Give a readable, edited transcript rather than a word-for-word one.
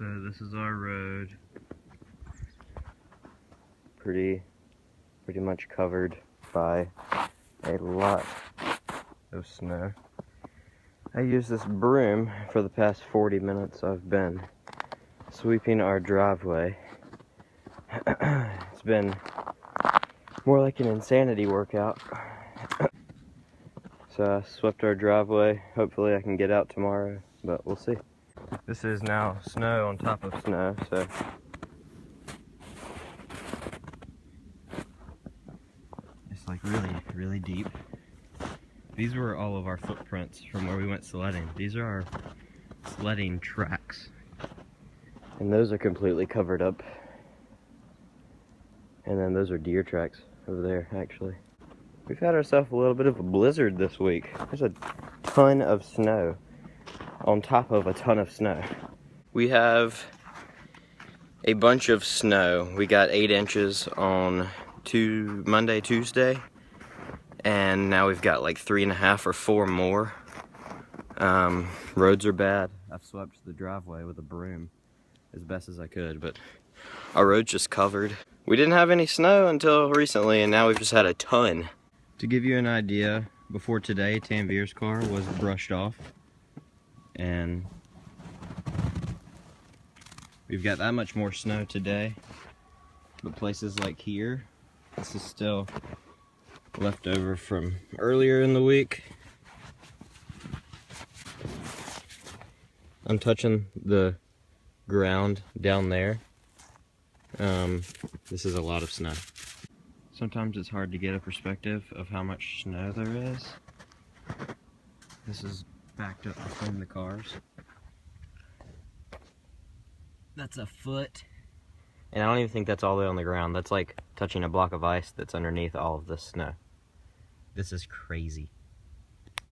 So this is our road. Pretty much covered by a lot of snow. I used this broom for the past 40 minutes. I've been sweeping our driveway. It's been more like an insanity workout. So I swept our driveway. Hopefully I can get out tomorrow, but we'll see. This is now snow on top of snow, so it's like really deep. These were all of our footprints from where we went sledding. These are our sledding tracks. And those are completely covered up. And then those are deer tracks over there, actually. We've had ourselves a little bit of a blizzard this week. There's a ton of snow on top of a ton of snow. We have a bunch of snow. We got 8 inches on Monday, Tuesday. And now we've got like 3.5 or 4 more. Roads are bad. I've swept the driveway with a broom as best as I could, but our road's just covered. We didn't have any snow until recently, and now we've just had a ton. To give you an idea, before today, Tanvir's car was brushed off, and we've got that much more snow today. But places like here, this is still left over from earlier in the week. I'm touching the ground down there. This is a lot of snow. Sometimes it's hard to get a perspective of how much snow there is. This is backed up between the cars. That's a foot. And I don't even think that's all the way on the ground. That's like touching a block of ice that's underneath all of this snow. This is crazy.